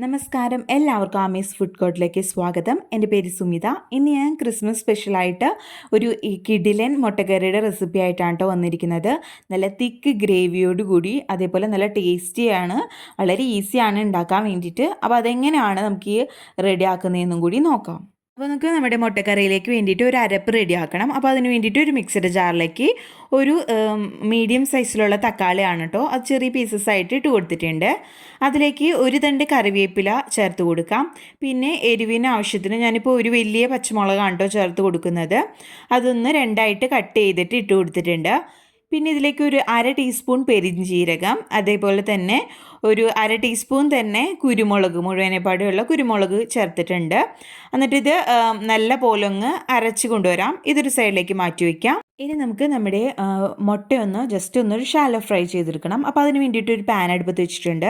നമസ്കാരം, എല്ലാവർക്കും ആമീസ് ഫുഡ് കോർട്ടിലേക്ക് സ്വാഗതം. എൻ്റെ പേര് സുമിത. ഇന്ന് ഞാൻ ക്രിസ്മസ് സ്പെഷ്യലായിട്ട് ഒരു കിടിലൻ മുട്ടക്കറിയുടെ റെസിപ്പി ആയിട്ടാണ് കേട്ടോ വന്നിരിക്കുന്നത്. നല്ല തിക്ക് ഗ്രേവിയോട് കൂടി, അതേപോലെ നല്ല ടേസ്റ്റിയാണ്, വളരെ ഈസിയാണ് ഉണ്ടാക്കാൻ വേണ്ടിയിട്ട്. അപ്പോൾ അതെങ്ങനെയാണ് നമുക്ക് റെഡി ആക്കുന്നതെന്നും കൂടി നോക്കാം. അപ്പോൾ നമുക്ക് നമ്മുടെ മുട്ടക്കറിയിലേക്ക് വേണ്ടിയിട്ട് ഒരു അരപ്പ് റെഡിയാക്കണം. അപ്പോൾ അതിന് വേണ്ടിയിട്ട് ഒരു മിക്സഡ് ജാറിലേക്ക് ഒരു മീഡിയം സൈസിലുള്ള തക്കാളിയാണ് കേട്ടോ, അത് ചെറിയ പീസസ് ആയിട്ട് ഇട്ട് കൊടുത്തിട്ടുണ്ട്. അതിലേക്ക് ഒരു തണ്ട് കറിവേപ്പില ചേർത്ത് കൊടുക്കാം. പിന്നെ എരിവിന് ആവശ്യത്തിന് ഞാനിപ്പോൾ ഒരു വലിയ പച്ചമുളകാണ് കേട്ടോ ചേർത്ത് കൊടുക്കുന്നത്. അതൊന്ന് രണ്ടായിട്ട് കട്ട് ചെയ്തിട്ട് ഇട്ട് കൊടുത്തിട്ടുണ്ട്. പിന്നെ ഇതിലേക്ക് ഒരു അര ടീസ്പൂൺ പെരിഞ്ജീരകം, അതേപോലെ തന്നെ ഒരു അര ടീസ്പൂൺ തന്നെ കുരുമുളക്, മുഴുവനെപ്പാടുള്ള കുരുമുളക് ചേർത്തിട്ടുണ്ട്. എന്നിട്ടിത് നല്ല പോലെ ഒന്ന് അരച്ച് കൊണ്ടുവരാം. ഇതൊരു സൈഡിലേക്ക് മാറ്റി വയ്ക്കാം. ഇനി നമുക്ക് നമ്മുടെ മുട്ടയൊന്ന് ജസ്റ്റ് ഒന്ന് ഷാലോ ഫ്രൈ ചെയ്തെടുക്കണം. അപ്പോൾ അതിന് വേണ്ടിയിട്ട് ഒരു പാൻ അടുപ്പത്ത് വെച്ചിട്ടുണ്ട്.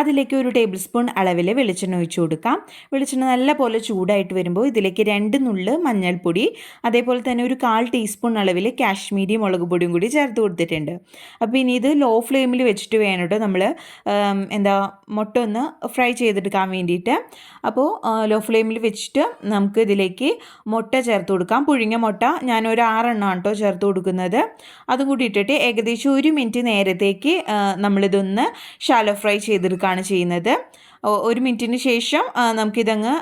അതിലേക്ക് ഒരു ടേബിൾ സ്പൂൺ അളവിൽ വെളിച്ചെണ്ണ ഒഴിച്ച് കൊടുക്കാം. വെളിച്ചെണ്ണ നല്ല പോലെ ചൂടായിട്ട് വരുമ്പോൾ ഇതിലേക്ക് 2 നുള്ള് മഞ്ഞൾപ്പൊടി, അതേപോലെ തന്നെ ഒരു 1/4 ടീസ്പൂൺ അളവിൽ കാശ്മീരി മുളക് പൊടിയും കൂടി ചേർത്ത് കൊടുത്തിട്ടുണ്ട്. അപ്പോൾ ഇനി ഇത് ലോ ഫ്ലെയിമിൽ വെച്ചിട്ട് വേണം കേട്ടോ നമ്മൾ മുട്ട ഒന്ന് ഫ്രൈ ചെയ്തെടുക്കാൻ വേണ്ടിയിട്ട്. അപ്പോൾ ലോ ഫ്ലെയിമിൽ വെച്ചിട്ട് നമുക്ക് ഇതിലേക്ക് മുട്ട ചേർത്ത് കൊടുക്കാം. പുഴുങ്ങിയ മുട്ട ഞാനൊരു 6 എണ്ണമാണ് കേട്ടോ ചേർത്ത് കൊടുക്കുന്നത്. അതും കൂടി ഇട്ടിട്ട് ഏകദേശം 1 മിനിറ്റ് നേരത്തേക്ക് നമ്മളിതൊന്ന് ഷാലോ ഫ്രൈ ചെയ്തെടുക്കുകയാണ് ചെയ്യുന്നത്. 1 മിനിറ്റിന് ശേഷം നമുക്കിതങ്ങ്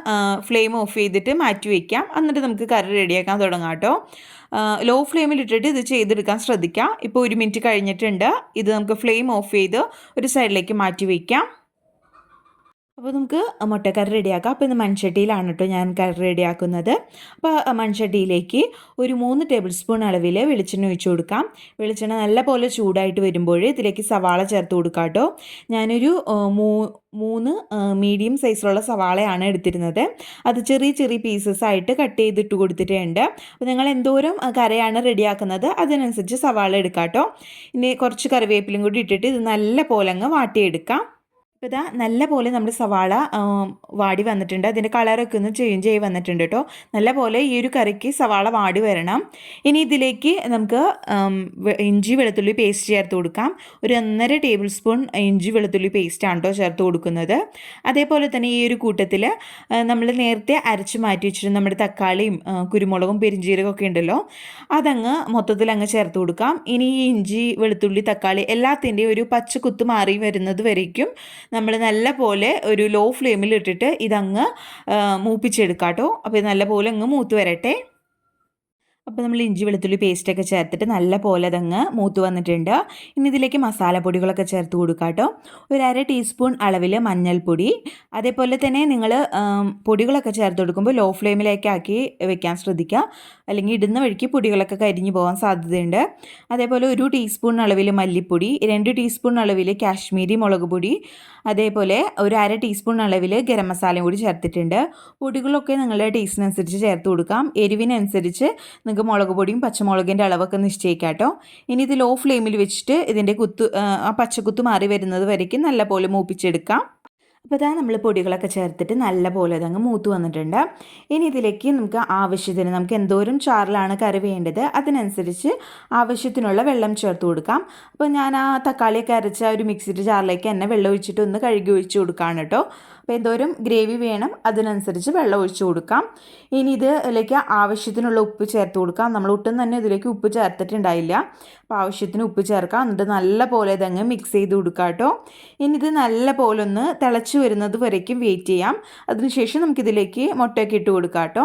ഫ്ലെയിം ഓഫ് ചെയ്തിട്ട് മാറ്റി വയ്ക്കാം. എന്നിട്ട് നമുക്ക് കറി റെഡിയാക്കാൻ തുടങ്ങാം കേട്ടോ. ലോ ഫ്ലെയിമിൽ ഇട്ടിട്ട് ഇത് ചെയ്തെടുക്കാൻ ശ്രദ്ധിക്കാം. ഇപ്പോൾ 1 മിനിറ്റ് കഴിഞ്ഞിട്ടുണ്ട്. ഇത് നമുക്ക് ഫ്ലെയിം ഓഫ് ചെയ്ത് ഒരു സൈഡിലേക്ക് മാറ്റി വയ്ക്കാം. അപ്പോൾ നമുക്ക് മുട്ടക്കറി റെഡിയാക്കാം. അപ്പോൾ ഇന്ന് മൺചട്ടിയിലാണ് കേട്ടോ ഞാൻ കറി റെഡിയാക്കുന്നത്. അപ്പോൾ മൺചട്ടിയിലേക്ക് ഒരു 3 ടേബിൾ സ്പൂൺ അളവിൽ വെളിച്ചെണ്ണ ഒഴിച്ച് കൊടുക്കാം. വെളിച്ചെണ്ണ നല്ല പോലെ ചൂടായിട്ട് വരുമ്പോൾ ഇതിലേക്ക് സവാള ചേർത്ത് കൊടുക്കാം കേട്ടോ. ഞാനൊരു 3 മീഡിയം സൈസിലുള്ള സവാളയാണ് എടുത്തിരുന്നത്. അത് ചെറിയ ചെറിയ പീസസ് ആയിട്ട് കട്ട് ചെയ്തിട്ട് കൊടുത്തിട്ടുണ്ട്. അപ്പോൾ നിങ്ങൾ എന്തോരം കറിയാണ് റെഡിയാക്കുന്നത് അതിനനുസരിച്ച് സവാള എടുക്കാം കേട്ടോ. ഇനി കുറച്ച് കറിവേപ്പിലും കൂടി ഇട്ടിട്ട് ഇത് നല്ല പോലെ അങ്ങ് വാട്ടിയെടുക്കാം. അപ്പോൾ ഇതാ നല്ല പോലെ നമ്മുടെ സവാള വാടി വന്നിട്ടുണ്ട്. അതിൻ്റെ കളറൊക്കെ ഒന്ന് ചേഞ്ച് ആയി വന്നിട്ടുണ്ട് കേട്ടോ. നല്ല പോലെ ഈ ഒരു കറിക്ക് സവാള വാടി വരണം. ഇനി ഇതിലേക്ക് നമുക്ക് ഇഞ്ചി വെളുത്തുള്ളി പേസ്റ്റ് ചേർത്ത് കൊടുക്കാം. ഒരു 1.5 ടേബിൾ സ്പൂൺ ഇഞ്ചി വെളുത്തുള്ളി പേസ്റ്റാണ് കേട്ടോ ചേർത്ത് കൊടുക്കുന്നത്. അതേപോലെ തന്നെ ഈ ഒരു കൂട്ടത്തിൽ നമ്മൾ നേരത്തെ അരച്ച് മാറ്റി വെച്ചിട്ട് നമ്മുടെ തക്കാളിയും കുരുമുളകും പെരിഞ്ജീരകം ഒക്കെ ഉണ്ടല്ലോ, അതങ്ങ് മൊത്തത്തിൽ അങ്ങ് ചേർത്ത് കൊടുക്കാം. ഇനി ഈ ഇഞ്ചി വെളുത്തുള്ളി തക്കാളി എല്ലാത്തിൻ്റെയും ഒരു പച്ച കുത്ത് മാറി വരുന്നത് വരയ്ക്കും നമ്മൾ നല്ല പോലെ ഒരു ലോ ഫ്ലെയിമിൽ ഇട്ടിട്ട് ഇതങ്ങ് മൂപ്പിച്ചെടുക്കാം കേട്ടോ. അപ്പോൾ ഇത് നല്ല പോലെ അങ്ങ് മൂത്ത് വരട്ടെ. അപ്പോൾ നമ്മൾ ഇഞ്ചി വെളുത്തുള്ളി പേസ്റ്റൊക്കെ ചേർത്തിട്ട് നല്ല പോലെ അതങ്ങ് മൂത്ത് വന്നിട്ടുണ്ട്. ഇനി ഇതിലേക്ക് മസാലപ്പൊടികളൊക്കെ ചേർത്ത് കൊടുക്കാം കേട്ടോ. ഒരു അര ടീസ്പൂൺ അളവിൽ മഞ്ഞൾപ്പൊടി, അതേപോലെ തന്നെ നിങ്ങൾ പൊടികളൊക്കെ ചേർത്ത് കൊടുക്കുമ്പോൾ ലോ ഫ്ലെയിമിലേക്ക് ആക്കി വെക്കാൻ ശ്രദ്ധിക്കുക, അല്ലെങ്കിൽ ഇടുന്ന വഴിക്ക് പൊടികളൊക്കെ കരിഞ്ഞു പോകാൻ സാധ്യതയുണ്ട്. അതേപോലെ 1 ടീസ്പൂൺ അളവിൽ മല്ലിപ്പൊടി, 2 ടീസ്പൂൺ അളവിൽ കാശ്മീരി മുളക് പൊടി, അതേപോലെ ഒരു അര ടീസ്പൂൺ അളവിൽ ഗരം മസാലയും കൂടി ചേർത്തിട്ടുണ്ട്. പൊടികളൊക്കെ നിങ്ങളുടെ ടേസ്റ്റിനനുസരിച്ച് ചേർത്ത് കൊടുക്കാം. എരിവിനനുസരിച്ച് നിങ്ങൾക്ക് മുളക് പൊടിയും പച്ചമുളകിൻ്റെ അളവൊക്കെ നിശ്ചയിക്കാം കേട്ടോ. ഇനി ഇത് ലോ ഫ്ലെയിമിൽ വെച്ചിട്ട് ഇതിൻ്റെ പച്ചക്കുത്ത് മാറി വരുന്നത് വരയ്ക്കും നല്ല പോലെ മൂപ്പിച്ചെടുക്കാം. അപ്പോൾ ഇതാ നമ്മൾ പൊടികളൊക്കെ ചേർത്തിട്ട് നല്ല പോലെ അതങ്ങ് മൂത്ത് വന്നിട്ടുണ്ട്. ഇനി ഇതിലേക്ക് നമുക്ക് ആവശ്യത്തിന്, നമുക്ക് എന്തോരം ചാറിലാണ് കറി വേണ്ടത് അതിനനുസരിച്ച് ആവശ്യത്തിനുള്ള വെള്ളം ചേർത്ത് കൊടുക്കാം. അപ്പോൾ ഞാൻ ആ തക്കാളിയൊക്കെ അരച്ച ഒരു മിക്സിയുടെ ജാറിലേക്ക് തന്നെ വെള്ളം ഒഴിച്ചിട്ട് ഒന്ന് കഴുകി ഒഴിച്ച് കൊടുക്കുകയാണ് കേട്ടോ. അപ്പോൾ എന്തോരം ഗ്രേവി വേണം അതിനനുസരിച്ച് വെള്ളം ഒഴിച്ച് കൊടുക്കാം. ഇനി ഇതിലേക്ക് ആവശ്യത്തിനുള്ള ഉപ്പ് ചേർത്ത് കൊടുക്കാം. നമ്മൾ ഒട്ടും തന്നെ ഇതിലേക്ക് ഉപ്പ് ചേർത്തിട്ടുണ്ടായില്ല. അപ്പോൾ ആവശ്യത്തിന് ഉപ്പ് ചേർക്കാം. എന്നിട്ട് നല്ല പോലെ ഇതങ്ങ് മിക്സ് ചെയ്ത് കൊടുക്കാം കേട്ടോ. ഇനി ഇത് നല്ല പോലെ ഒന്ന് തിളച്ച് വരുന്നത് വരയ്ക്കും വെയിറ്റ് ചെയ്യാം. അതിനുശേഷം നമുക്കിതിലേക്ക് മുട്ടയൊക്കെ ഇട്ട് കൊടുക്കാം കേട്ടോ.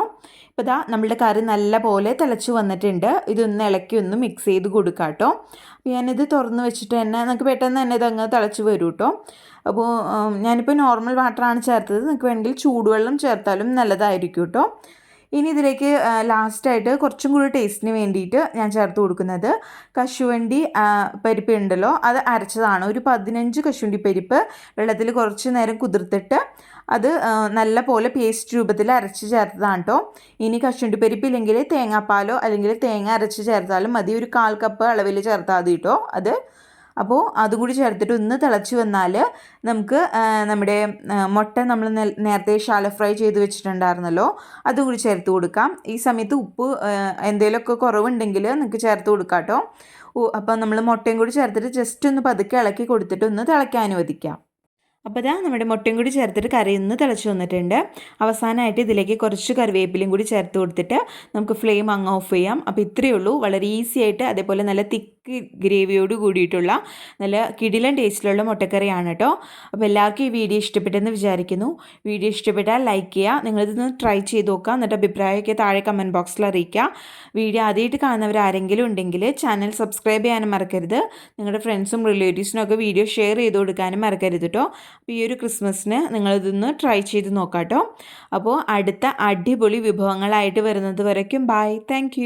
ഇപ്പോൾ ഇതാ നമ്മളുടെ കറി നല്ല പോലെ തിളച്ച് വന്നിട്ടുണ്ട്. ഇതൊന്ന് ഇളക്കി ഒന്ന് മിക്സ് ചെയ്ത് കൊടുക്കാം കേട്ടോ. അപ്പോൾ ഞാനിത് തുറന്ന് വെച്ചിട്ട് തന്നെ നമുക്ക് പെട്ടെന്ന് തന്നെ ഇതങ്ങ് തിളച്ച് വരും കേട്ടോ. അപ്പോൾ ഞാനിപ്പോൾ നോർമൽ വാട്ടറാണ് ചേർത്തത്. നിങ്ങൾക്ക് വേണമെങ്കിൽ ചൂടുവെള്ളം ചേർത്താലും നല്ലതായിരിക്കും കേട്ടോ. ഇനി ഇതിലേക്ക് ലാസ്റ്റായിട്ട് കുറച്ചും കൂടി ടേസ്റ്റിന് വേണ്ടിയിട്ട് ഞാൻ ചേർത്ത് കൊടുക്കുന്നത് കശുവണ്ടി പരിപ്പ് ഉണ്ടല്ലോ, അത് അരച്ചതാണ്. ഒരു 15 കശുവണ്ടി പരിപ്പ് വെള്ളത്തിൽ കുറച്ച് നേരം കുതിർത്തിട്ട് അത് നല്ല പോലെ പേസ്റ്റ് രൂപത്തിൽ അരച്ച് ചേർത്തതാണ് കേട്ടോ. ഇനി കശുവണ്ടി പരിപ്പില്ലെങ്കിൽ തേങ്ങാപ്പാലോ അല്ലെങ്കിൽ തേങ്ങ അരച്ച് ചേർത്താലും മതി. ഒരു 1/4 കപ്പ് അളവിൽ ചേർത്താൽ മതി കേട്ടോ അത്. അപ്പോൾ അതുകൂടി ചേർത്തിട്ട് ഒന്ന് തിളച്ച് വന്നാൽ നമുക്ക് നമ്മുടെ മുട്ട നമ്മൾ നേരത്തെ ഷാലോ ഫ്രൈ ചെയ്ത് വെച്ചിട്ടുണ്ടായിരുന്നല്ലോ, അതും കൂടി ചേർത്ത് കൊടുക്കാം. ഈ സമയത്ത് ഉപ്പ് എന്തെങ്കിലുമൊക്കെ കുറവുണ്ടെങ്കിൽ നിങ്ങൾക്ക് ചേർത്ത് കൊടുക്കാം കേട്ടോ. അപ്പോൾ നമ്മൾ മുട്ടയും കൂടി ചേർത്തിട്ട് ജസ്റ്റ് ഒന്ന് പതുക്കെ ഇളക്കി കൊടുത്തിട്ട് ഒന്ന് തിളയ്ക്കാൻ അനുവദിക്കാം. അപ്പോൾ ഇതാ നമ്മുടെ മുട്ടയും കൂടി ചേർത്തിട്ട് കറി ഒന്ന് തിളച്ച് വന്നിട്ടുണ്ട്. അവസാനമായിട്ട് ഇതിലേക്ക് കുറച്ച് കറിവേപ്പിലയും കൂടി ചേർത്ത് കൊടുത്തിട്ട് നമുക്ക് ഫ്ലെയിം അങ്ങ് ഓഫ് ചെയ്യാം. അപ്പോൾ ഇത്രയേ ഉള്ളൂ. വളരെ ഈസി ആയിട്ട് അതേപോലെ നല്ല തിക്ക് ഗ്രേവിയോട് കൂടിയിട്ടുള്ള നല്ല കിടിലൻ ടേസ്റ്റിലുള്ള മുട്ടക്കറിയാണ് കേട്ടോ. അപ്പോൾ എല്ലാവർക്കും ഈ വീഡിയോ ഇഷ്ടപ്പെട്ടെന്ന് വിചാരിക്കുന്നു. വീഡിയോ ഇഷ്ടപ്പെട്ടാൽ ലൈക്ക് ചെയ്യുക. നിങ്ങളിതൊന്ന് ട്രൈ ചെയ്ത് നോക്കുക. എന്നിട്ട് അഭിപ്രായമൊക്കെ താഴെ കമൻറ്റ് ബോക്സിൽ അറിയിക്കുക. വീഡിയോ ആദ്യമായിട്ട് കാണുന്നവർ ആരെങ്കിലും ഉണ്ടെങ്കിൽ ചാനൽ സബ്സ്ക്രൈബ് ചെയ്യാനും മറക്കരുത്. നിങ്ങളുടെ ഫ്രണ്ട്സും റിലേറ്റീവ്സിനും ഒക്കെ വീഡിയോ ഷെയർ ചെയ്ത് കൊടുക്കാനും മറക്കരുത് കേട്ടോ. അപ്പോൾ ഈ ഒരു ക്രിസ്മസിന് നിങ്ങളിതൊന്ന് ട്രൈ ചെയ്ത് നോക്കാം കേട്ടോ. അപ്പോൾ അടുത്ത അടിപൊളി വിഭവങ്ങളായിട്ട് വരുന്നത് വരയ്ക്കും ബൈ. താങ്ക്